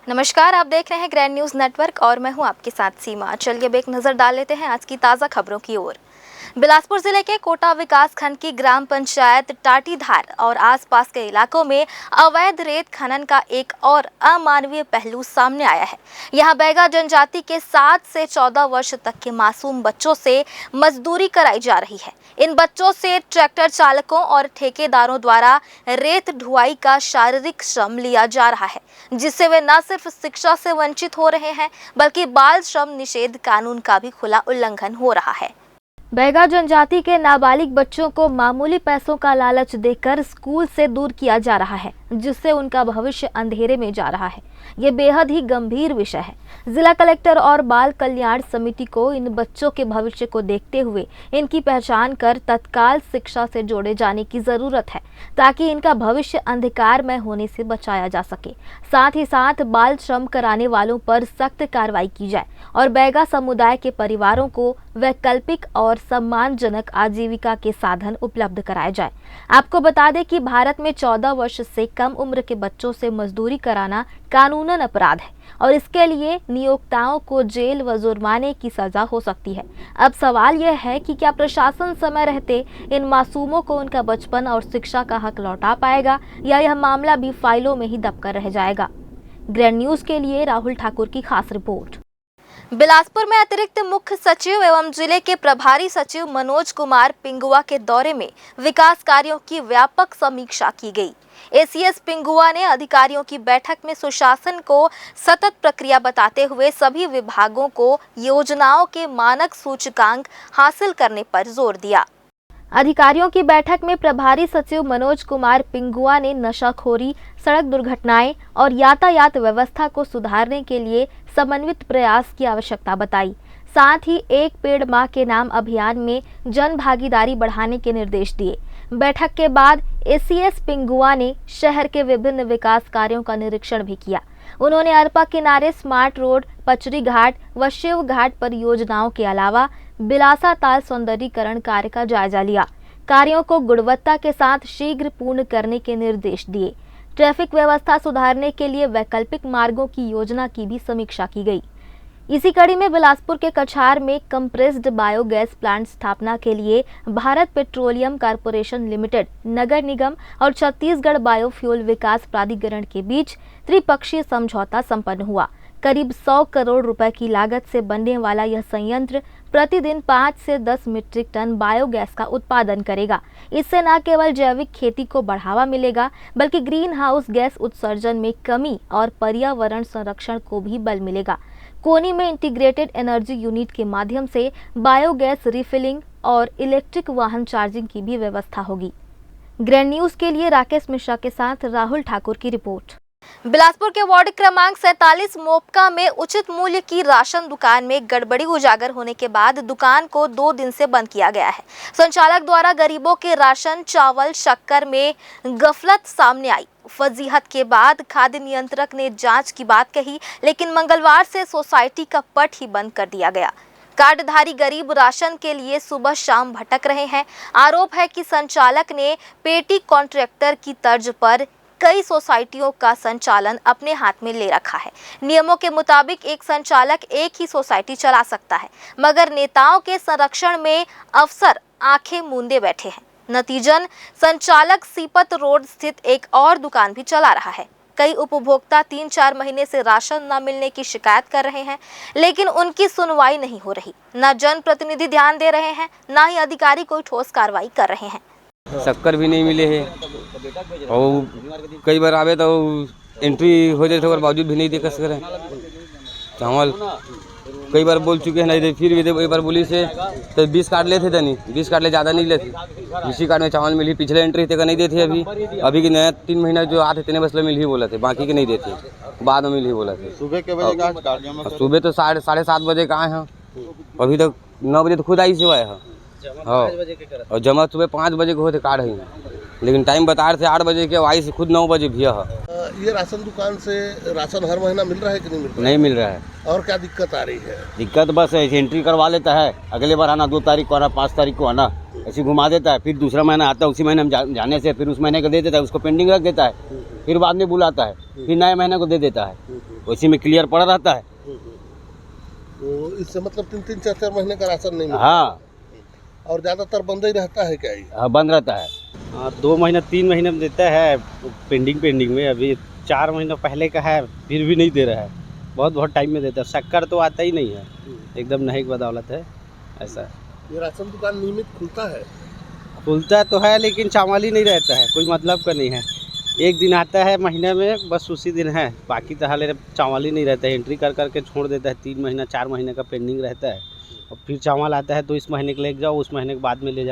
नमस्कार, आप देख रहे हैं ग्रैंड न्यूज नेटवर्क और मैं हूं आपके साथ सीमा। चलिए अब एक नजर डाल लेते हैं आज की ताज़ा खबरों की ओर। बिलासपुर जिले के कोटा विकास खंड की ग्राम पंचायत टाटीधार और आसपास के इलाकों में अवैध रेत खनन का एक और अमानवीय पहलू सामने आया है। यहां बैगा जनजाति के 7 से 14 वर्ष तक के मासूम बच्चों से मजदूरी कराई जा रही है। इन बच्चों से ट्रैक्टर चालकों और ठेकेदारों द्वारा रेत ढुआई का शारीरिक श्रम लिया जा रहा है, जिससे वे न सिर्फ शिक्षा से वंचित हो रहे हैं बल्कि बाल श्रम निषेध कानून का भी खुला उल्लंघन हो रहा है। बैगा जनजाति के नाबालिग बच्चों को मामूली पैसों का लालच देकर स्कूल से दूर किया जा रहा है, जिससे उनका भविष्य अंधेरे में जा रहा है। ये बेहद ही गंभीर विषय है। जिला कलेक्टर और बाल कल्याण समिति को इन बच्चों के भविष्य को देखते हुए इनकी पहचान कर तत्काल शिक्षा से जोड़े जाने की जरूरत है, ताकि इनका भविष्य अंधकार में होने से बचाया जा सके। साथ ही साथ बाल श्रम कराने वालों पर सख्त कार्रवाई की जाए और बैगा समुदाय के परिवारों को वैकल्पिक और सम्मानजनक आजीविका के साधन उपलब्ध कराए जाए। आपको बता दें कि भारत में 14 वर्ष से कम उम्र के बच्चों से मजदूरी कराना कानूनन अपराध है और इसके लिए नियोक्ताओं को जेल व जुर्माने की सजा हो सकती है। अब सवाल यह है कि क्या प्रशासन समय रहते इन मासूमों को उनका बचपन और शिक्षा का हक लौटा पाएगा या यह मामला भी फाइलों में ही दबकर रह जाएगा। ग्रैंड न्यूज के लिए राहुल ठाकुर की खास रिपोर्ट। बिलासपुर में अतिरिक्त मुख्य सचिव एवं जिले के प्रभारी सचिव मनोज कुमार पिंगुआ के दौरे में विकास कार्यों की व्यापक समीक्षा की गई। एसीएस पिंगुआ ने अधिकारियों की बैठक में सुशासन को सतत प्रक्रिया बताते हुए सभी विभागों को योजनाओं के मानक सूचकांक हासिल करने पर जोर दिया। अधिकारियों की बैठक में प्रभारी सचिव मनोज कुमार पिंगुआ ने नशाखोरी, सड़क दुर्घटनाएं और यातायात व्यवस्था को सुधारने के लिए समन्वित प्रयास की आवश्यकता बताई। साथ ही एक पेड़ मां के नाम अभियान में जन भागीदारी बढ़ाने के निर्देश दिए। बैठक के बाद एसीएस पिंगुआ ने शहर के विभिन्न विकास कार्यों का निरीक्षण भी किया। उन्होंने अरपा किनारे स्मार्ट रोड, पचरी घाट व शिव घाट परियोजनाओं के अलावा बिलासा ताल सौंदर्यीकरण कार्य का जायजा लिया। कार्यों को गुणवत्ता के साथ शीघ्र पूर्ण करने के निर्देश दिए। ट्रैफिक व्यवस्था सुधारने के लिए वैकल्पिक मार्गों की योजना की भी समीक्षा की गई। इसी कड़ी में बिलासपुर के कछार में कंप्रेस्ड बायोगैस प्लांट स्थापना के लिए भारत पेट्रोलियम कॉर्पोरेशन लिमिटेड, नगर निगम और छत्तीसगढ़ बायोफ्यूल विकास प्राधिकरण के बीच त्रिपक्षीय समझौता संपन्न हुआ। करीब 100 करोड़ रुपए की लागत से बनने वाला यह संयंत्र प्रतिदिन 5 से 10 मीट्रिक टन बायोगैस का उत्पादन करेगा। इससे न केवल जैविक खेती को बढ़ावा मिलेगा बल्कि ग्रीन हाउस गैस उत्सर्जन में कमी और पर्यावरण संरक्षण को भी बल मिलेगा। कोनी में इंटीग्रेटेड एनर्जी यूनिट के माध्यम से बायोगैस रिफिलिंग और इलेक्ट्रिक वाहन चार्जिंग की भी व्यवस्था होगी। ग्रैंड न्यूज के लिए राकेश मिश्रा के साथ राहुल ठाकुर की रिपोर्ट। बिलासपुर के वार्ड क्रमांक 47 मोपका में उचित मूल्य की राशन दुकान में गड़बड़ी उजागर होने के बाद दुकान को 2 दिन से बंद किया गया है। संचालक द्वारा गरीबों के राशन, चावल, शक्कर में गफलत सामने आई। फजीहत के बाद खाद्य नियंत्रक ने जांच की बात कही, लेकिन मंगलवार से सोसाइटी का पट ही बंद कर दिया गया। कार्डधारी गरीब राशन के लिए सुबह शाम भटक रहे हैं। आरोप है कि संचालक ने पेटी कॉन्ट्रैक्टर की तर्ज पर कई सोसाइटियों का संचालन अपने हाथ में ले रखा है। नियमों के मुताबिक एक संचालक एक ही सोसाइटी चला सकता है, मगर नेताओं के संरक्षण में अफसर आंखें मूंदे बैठे हैं। नतीजन संचालक सीपत रोड स्थित एक और दुकान भी चला रहा है। कई उपभोक्ता 3-4 महीने से राशन न मिलने की शिकायत कर रहे हैं, लेकिन उनकी सुनवाई नहीं हो रही। न जनप्रतिनिधि ध्यान दे रहे हैं, न ही अधिकारी कोई ठोस कार्रवाई कर रहे हैं। शक्कर भी नहीं मिले है और कई बार आवे तो एंट्री हो जाए तो बावजूद भी नहीं दे करें। चावल कई बार बोल चुके हैं नहीं दे, फिर भी दे। एक बार बोली से तो 20 कार्ड लेते थे, नहीं 20 कार्ड ले ज़्यादा नहीं लेते। इसी कार्ड में चावल मिली, पिछले एंट्री थे का नहीं देते। अभी की नया 3 महीना जो आते इतने बस मिल ही बोला थे, बाकी के नहीं देते, बाद में मिल ही बोला थे। सुबह के बजे का सुबह तो 7:30 बजे का आए हैं, अभी तक 9 बजे तो खुद आई से आए हैं। हाँ, और जमा सुबह 5 बजे को होते कार्ड है, लेकिन टाइम बता रहे थे 8 बजे के, आई से खुद 9 बजे भी है। ये राशन दुकान से राशन हर महीना मिल रहा है कि नहीं मिल रहा नहीं मिल रहा है। है? और क्या दिक्कत आ रही है? दिक्कत बस ऐसे एंट्री करवा लेता है, अगले बार आना 2 तारीख को आना, 5 तारीख को आना, ऐसे घुमा देता है। फिर दूसरा महीना आता है, उसी महीने हम जाने से फिर उस महीने को दे देता है, उसको पेंडिंग रख देता है, फिर बाद में बुलाता है, फिर नए महीने को दे देता है, उसी में क्लियर पड़ा रहता है। तो इससे मतलब 3-3, 4-4 महीने का राशन नहीं मिलता? हाँ, और ज़्यादातर बंद ही रहता है क्या ये? हाँ बंद रहता है। 2 महीना 3 महीने में देता है, पेंडिंग में। अभी 4 महीना पहले का है, फिर भी नहीं दे रहा है। बहुत टाइम में देता है। शक्कर तो आता ही नहीं है, एकदम नहीं की बदौलत है ऐसा। ये राशन दुकान नियमित खुलता है? खुलता तो है लेकिन चावल ही नहीं रहता है, कोई मतलब का नहीं है। एक दिन आता है महीने में, बस उसी दिन है, बाकी तो हाल चावल ही नहीं रहता है। एंट्री कर करके छोड़ देता है, 3 महीना 4 महीने का पेंडिंग रहता है। और फिर चावल आता है तो इस महीने के ले जाओ, उस महीने के बाद में ले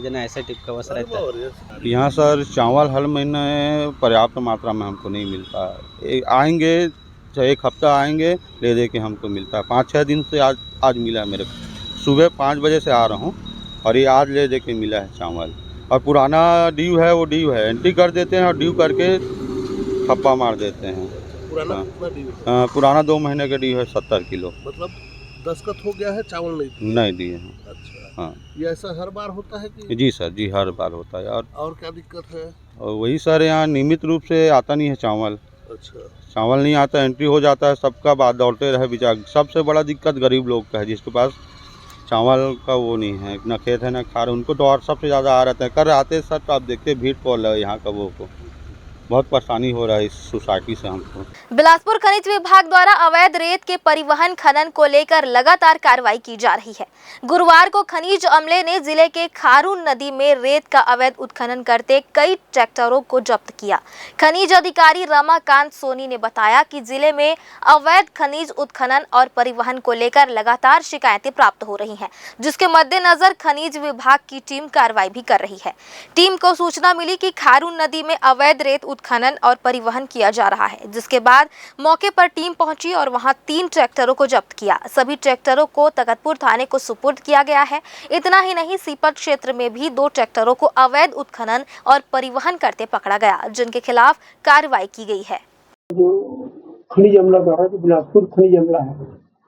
जाना, ऐसे टिप का बस रहता है। यहाँ सर चावल हर महीने पर्याप्त मात्रा में हमको नहीं मिलता है। आएंगे चाहे 1 हफ्ता आएंगे, ले दे के हमको मिलता है। 5-6 दिन से आज मिला है मेरे को। सुबह 5 बजे से आ रहा हूँ और ये आज ले दे के मिला है चावल। और पुराना ड्यू है, वो ड्यू है, एंट्री कर देते हैं और ड्यू करके थप्पा मार देते हैं। पुराना हाँ। कितना ड्यू है? पुराना 2 महीने का ड्यू है 70 किलो। मतलब दस्तखत हो गया है, चावल नहीं दिए हैं। अच्छा, हाँ ये ऐसा हर बार होता है कि? जी सर, जी हर बार होता है। और क्या दिक्कत है? और वही सर, यहाँ नियमित रूप से आता नहीं है चावल। अच्छा, चावल नहीं आता, एंट्री हो जाता है, सबका बात दौड़ते रहे बेचारा। सबसे बड़ा दिक्कत गरीब लोग का है, जिसके पास चावल का वो नहीं है, ना खेत है ना खार, उनको तो और सबसे ज़्यादा आ रहता है। कर आते सर तो आप देखते भीड़ पड़ रहा है यहाँ का, वो को बहुत परेशानी हो रहा है इस सोसाइटी से हमको। बिलासपुर खनिज विभाग द्वारा अवैध रेत के परिवहन खनन को लेकर लगातार कार्रवाई की जा रही है। गुरुवार को खनिज अमले ने जिले के खारून नदी में रेत का अवैध उत्खनन करते कई ट्रैक्टरों को जब्त किया। खनिज अधिकारी रमाकांत सोनी ने बताया कि जिले में अवैध खनिज उत्खनन और परिवहन को लेकर लगातार शिकायतें प्राप्त हो रही हैं, जिसके मद्देनजर खनिज विभाग की टीम कार्रवाई भी कर रही है। टीम को सूचना मिली कि खारून नदी में अवैध रेत उत्खनन और परिवहन किया जा रहा है, जिसके बाद मौके पर टीम पहुंची और वहां 3 ट्रैक्टरों को जब्त किया। सभी ट्रैक्टरों को तकतपुर थाने को सुपुर्द किया गया है। इतना ही नहीं, सीपत क्षेत्र में भी 2 ट्रैक्टरों को अवैध उत्खनन और परिवहन करते पकड़ा गया, जिनके खिलाफ कार्रवाई की गई है। जो खनिज अमला द्वारा जो बिलासपुर खनिज अमला है,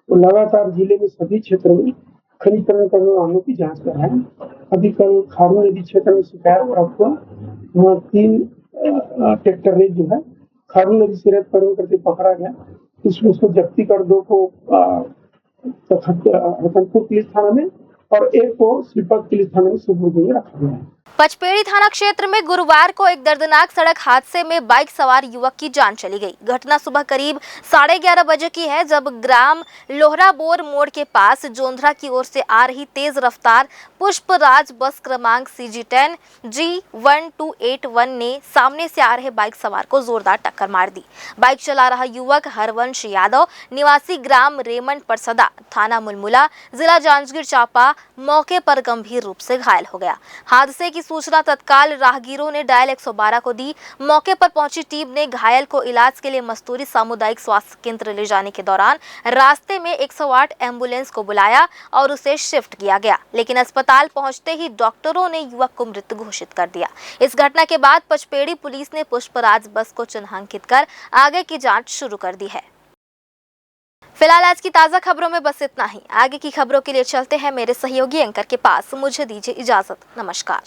वो लगातार जिले में सभी क्षेत्रों में खनिज खनन करने वालों की जांच कर रहा है। अभी कल खारून नदी क्षेत्र में शिकायत प्राप्त हुआ, वहाँ 3 ट्रैक्टर रेत जो है खारून नदी से रेत परिवहन करके पकड़ा गया। इसमें उसको जब्ती कर 2 को रतनपुर पुलिस थाना में और 1 को सीपत पुलिस थाना में सुपुर्द में रखा गया है। पचपेड़ी थाना क्षेत्र में गुरुवार को एक दर्दनाक सड़क हादसे में बाइक सवार युवक की जान चली गई। घटना सुबह करीब 11:30 बजे की है, जब ग्राम लोहराबोर मोड़ के पास जोंधरा की ओर से आ रही तेज रफ्तार पुष्पराज बस क्रमांक CG10 G1281 ने सामने से आ रहे बाइक सवार को जोरदार टक्कर मार दी। बाइक चला रहा युवक हरवंश यादव निवासी ग्राम रेमंड परसदा, थाना मुलमुला, जिला जांजगीर चांपा, मौके पर गंभीर रूप से घायल हो गया। हादसे की सूचना तत्काल राहगीरों ने डायल 112 को दी। मौके पर पहुंची टीम ने घायल को इलाज के लिए मस्तूरी सामुदायिक स्वास्थ्य केंद्र ले जाने के दौरान रास्ते में 108 एम्बुलेंस को बुलाया और उसे शिफ्ट किया गया, लेकिन अस्पताल पहुंचते ही डॉक्टरों ने युवक को मृत घोषित कर दिया। इस घटना के बाद पचपेड़ी पुलिस ने पुष्पराज बस को चिन्हांकित कर आगे की जांच शुरू कर दी है। फिलहाल आज की ताज़ा खबरों में बस इतना ही। आगे की खबरों के लिए चलते हैं मेरे सहयोगी एंकर के पास। मुझे दीजिए इजाजत। नमस्कार।